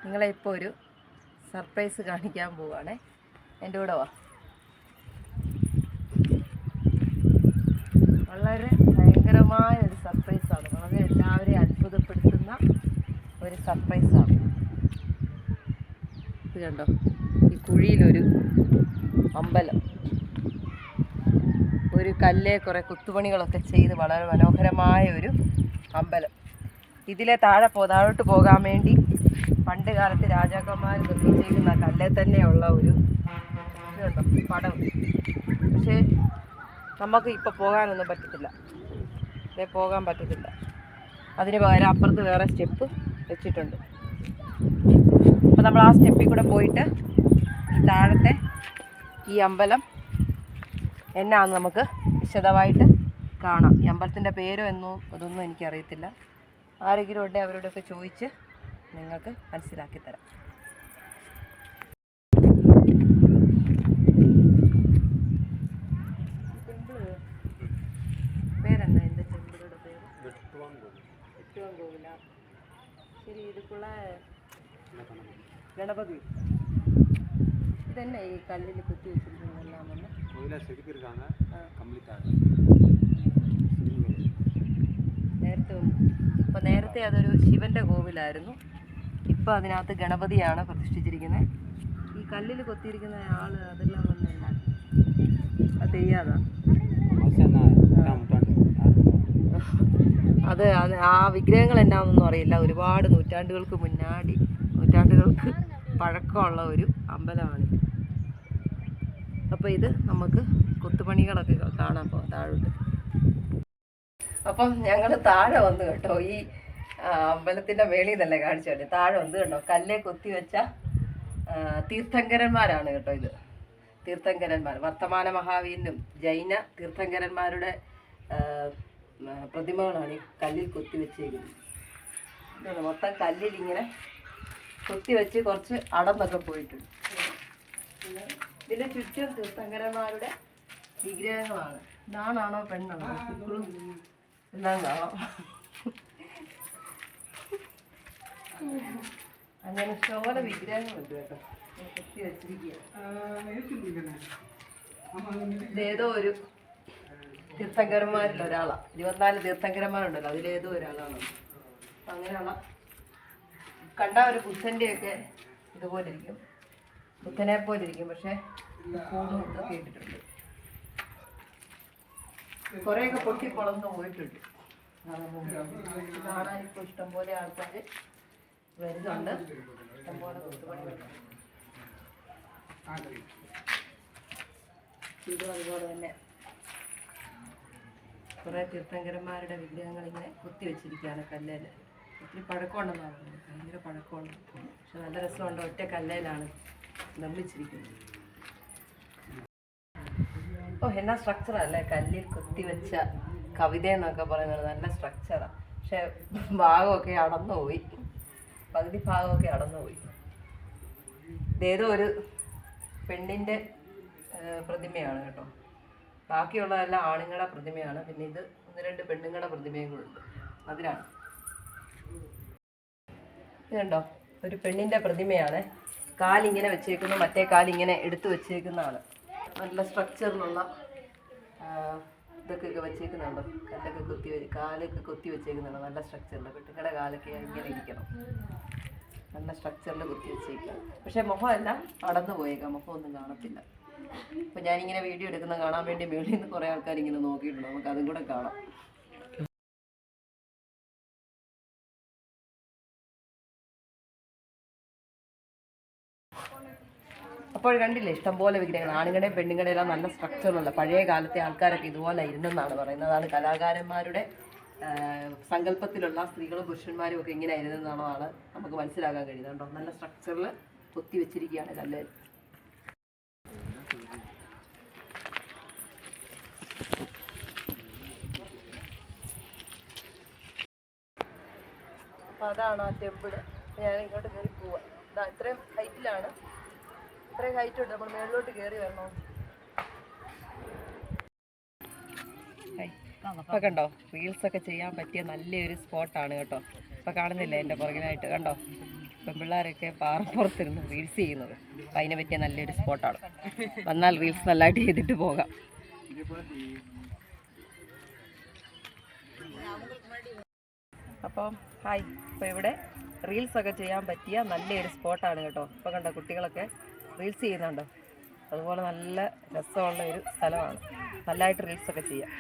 നിങ്ങളെ ഇപ്പോൾ ഒരു സർപ്രൈസ് കാണിക്കാൻ പോവുകയാണേ. എൻ്റെ കൂടെ വാ. വളരെ ഭയങ്കരമായ ഒരു സർപ്രൈസാണ്, വളരെ എല്ലാവരെയും അത്ഭുതപ്പെടുത്തുന്ന ഒരു സർപ്രൈസാണ്. ഇത് കണ്ടോ, ഈ കുഴിയിലൊരു അമ്പലം, ഒരു കല്ല് കുറേ കുത്തുപണികളൊക്കെ ചെയ്ത് വളരെ മനോഹരമായ ഒരു അമ്പലം. ഇതിലെ താഴോട്ട് പോകാൻ വേണ്ടി പണ്ട് കാലത്ത് രാജാക്കന്മാർ നിർമ്മിച്ചിരിക്കുന്ന കല്ല് തന്നെയുള്ള ഒരു കേട്ടോ പടം. പക്ഷേ നമുക്ക് ഇപ്പോൾ പോകാനൊന്നും പറ്റത്തില്ല, പോകാൻ പറ്റത്തില്ല. അതിന് പകരം അപ്പുറത്ത് വേറെ സ്റ്റെപ്പ് വെച്ചിട്ടുണ്ട്. അപ്പോൾ നമ്മൾ ആ സ്റ്റെപ്പിൽ കൂടെ പോയിട്ട് താഴത്തെ ഈ അമ്പലം എന്നാന്ന് നമുക്ക് വിശദമായിട്ട് കാണാം. ഈ അമ്പലത്തിൻ്റെ പേരോ അതൊന്നും എനിക്കറിയത്തില്ല. ആരെങ്കിലും ഉണ്ടെങ്കിൽ അവരോടൊക്കെ ചോദിച്ച് നിങ്ങൾക്ക് മനസ്സിലാക്കി തരാം. പേരെന്താ എൻ്റെ ടെമ്പിളുടെ പേര്? വെട്ടുവാൻ കോവില. ശരി, ഇതുക്കുള്ള ഗണപതി ഇതന്നെ ഈ കല്ലിൽ കുത്തി വെച്ചിരിക്കുന്നതെല്ലാം നേരത്തെ അതൊരു ശിവന്റെ കോവിലായിരുന്നു. ഇപ്പോൾ അതിനകത്ത് ഗണപതിയാണ് പ്രതിഷ്ഠിച്ചിരിക്കുന്നത്. ഈ കല്ലിൽ കൊത്തിയിരിക്കുന്ന ആള് അതെല്ലാം വന്നല്ല, അത് ചെയ്യാതാ. അത് ആ വിഗ്രഹങ്ങൾ എന്നാണെന്നൊന്നും അറിയില്ല. ഒരുപാട് നൂറ്റാണ്ടുകൾക്ക് പഴക്കമുള്ള ഒരു അമ്പലമാണ്. അപ്പോൾ ഇത് നമുക്ക് കൊത്തുപണികളൊക്കെ കാണാൻ പോകാം താഴോട്ട്. അപ്പം ഞങ്ങൾ താഴെ വന്നു കേട്ടോ. ഈ അമ്പലത്തിൻ്റെ മേളിൽ നിന്നല്ലേ കാണിച്ചു. താഴെ വന്ന് കേട്ടോ, കല്ലേ കൊത്തിവെച്ച തീർത്ഥങ്കരന്മാരാണ് കേട്ടോ. ഇത് തീർത്ഥങ്കരന്മാർ, വർത്തമാന മഹാവീരനും ജൈന തീർത്ഥങ്കരന്മാരുടെ പ്രതിമകളാണ് ഈ കല്ലിൽ കൊത്തിവെച്ചേക്കുന്നത്. മൊത്തം കല്ലിൽ ഇങ്ങനെ കൊത്തിവെച്ച് കുറച്ച് അടന്നൊക്കെ പോയിട്ടുണ്ട്. ഇതിൻ്റെ ചുറ്റും തീർത്ഥങ്കരന്മാരുടെ വിഗ്രഹങ്ങളാണ്. ഇതാണാണോ പെണ്ണാണോ എല്ലാം കാണാം. അങ്ങനെ ചോര വിഗ്രഹങ്ങളുണ്ട് കേട്ടോ, കൊത്തി വെച്ചിരിക്കുക. ഇതേതോ ഒരു തീർത്ഥങ്കരന്മാരിൽ ഒരാളാണ്. 24 തീർത്ഥങ്കരന്മാരുണ്ടല്ലോ, അതിലേതോ ഒരാളാണ്. അങ്ങനെയുള്ള കണ്ട ഒരു ബുദ്ധൻ്റെയൊക്കെ ഇതുപോലെ ഇരിക്കും, ബുദ്ധനെ പോലെ ഇരിക്കും. പക്ഷേ കൂടും ഇതൊക്കെ ഇട്ടിട്ടുണ്ട്. കുറേയൊക്കെ പൊളർന്ന് പോയിട്ടുണ്ട്. കാണാൻ ഇപ്പോൾ ഇഷ്ടംപോലെ ആൾക്കാർ വരുന്നുണ്ട്. ഇഷ്ടംപോലെ കൊത്തുപണി ഇതും അതുപോലെ തന്നെ കുറേ തീർത്ഥങ്കരന്മാരുടെ വിഗ്രഹങ്ങൾ ഇങ്ങനെ കുത്തിവെച്ചിരിക്കുകയാണ് കല്ലേൽ. ഒത്തിരി പഴക്കമുണ്ടെന്നാണ് പറയുന്നത്, ഭയങ്കര പഴക്കമുണ്ട്. പക്ഷെ നല്ല രസമുണ്ട്. ഒറ്റ കല്ലേലാണ് നിർമ്മിച്ചിരിക്കുന്നത്. എന്നാ സ്ട്രക്ചറല്ലേ, കല്ലിൽ കുത്തിവെച്ച കവിത എന്നൊക്കെ പറയുന്നത്. നല്ല സ്ട്രക്ചറാണ്. പക്ഷെ ഭാഗമൊക്കെ അടന്നുപോയി, പകുതി ഭാഗമൊക്കെ അടന്നുപോയി. ഇതേതോ ഒരു പെണ്ണിൻ്റെ പ്രതിമയാണ് കേട്ടോ. ബാക്കിയുള്ളതെല്ലാം ആണുങ്ങളുടെ പ്രതിമയാണ്. പിന്നെ ഇത് 1-2 പെണ്ണുങ്ങളുടെ പ്രതിമയും കൂടെ ഉണ്ട്. അതിനാണ് ഇതുണ്ടോ, ഒരു പെണ്ണിൻ്റെ പ്രതിമയാണ്. കാലിങ്ങനെ വെച്ചേക്കുന്നു, മറ്റേ കാലിങ്ങനെ എടുത്തു വെച്ചേക്കുന്നതാണ്. നല്ല സ്ട്രക്ചറിലുള്ള ഇതൊക്കെ വെച്ചേക്കുന്നുണ്ടോ, കാലൊക്കെ കൊത്തി വെച്ചേക്കുന്നുണ്ടോ. നല്ല സ്ട്രക്ചറിൽ പെണ്ണുങ്ങളുടെ കാലൊക്കെ ഇങ്ങനെ ഇരിക്കണം. നല്ല സ്ട്രക്ചറിൽ കുത്തി വെച്ചേക്കുക. പക്ഷേ മുഖമെല്ലാം അടന്നു പോയേക്കാം, മുഖമൊന്നും കാണത്തില്ല. അപ്പോൾ ഞാനിങ്ങനെ വീഡിയോ എടുക്കുന്ന കാണാൻ വേണ്ടി മേളിൽ നിന്ന് കുറേ ആൾക്കാർ ഇങ്ങനെ നോക്കിയിട്ടുണ്ട്. നമുക്ക് അതും കൂടെ കാണാം. അപ്പോൾ കണ്ടില്ലേ, ഇഷ്ടംപോലെ വിഗ്രഹങ്ങൾ, ആണുങ്ങളുടെയും പെണ്ണുങ്ങളുടെയും എല്ലാം നല്ല സ്ട്രക്ചറുള്ള. പഴയ കാലത്തെ ആൾക്കാരൊക്കെ ഇതുപോലെ ഇരുന്നെന്നാണ് പറയുന്നത്. അതാണ് കലാകാരന്മാരുടെ സങ്കല്പത്തിലുള്ള സ്ത്രീകളും പുരുഷന്മാരും ഒക്കെ ഇങ്ങനെ ഇരുന്നെന്നാണ് നമുക്ക് മനസ്സിലാക്കാൻ കഴിയുന്നത്. കേട്ടോ, നല്ല സ്ട്രക്ചറിൽ കൊത്തി വെച്ചിരിക്കുകയാണ് കല്ല്. അപ്പോൾ അതാണ് ആ ടെമ്പിള്. ഞാൻ ഇങ്ങോട്ട് കയറി പോവാം. ഇത്രയും ഹൈറ്റിലാണ്, ഇത്രയും ഹൈറ്റ് ഉണ്ട്. നമ്മൾ മേളിലോട്ട് കയറി വരണോ? ഇപ്പം കണ്ടോ, റീൽസൊക്കെ ചെയ്യാൻ പറ്റിയ നല്ലൊരു സ്പോട്ടാണ് കേട്ടോ. ഇപ്പം കാണുന്നില്ലേ എൻ്റെ പുറകിലായിട്ട്, കണ്ടോ പെൺപിള്ളേരൊക്കെ പാറപ്പുറത്തിരുന്ന് റീൽസ് ചെയ്യുന്നത്. അപ്പം അതിനെ പറ്റിയ നല്ലൊരു സ്പോട്ടാണ്. വന്നാൽ റീൽസ് നല്ലതായിട്ട് ചെയ്തിട്ട് പോകാം. അപ്പം ഹായ്, അപ്പോൾ ഇവിടെ റീൽസൊക്കെ ചെയ്യാൻ പറ്റിയ നല്ലൊരു സ്പോട്ടാണ് കേട്ടോ. ഇപ്പോൾ കണ്ടോ കുട്ടികളൊക്കെ റീൽസ് ചെയ്യുന്നുണ്ടോ? അതുപോലെ നല്ല രസമുള്ള ഒരു സ്ഥലമാണ്. നല്ലതായിട്ട് റീൽസൊക്കെ ചെയ്യാം.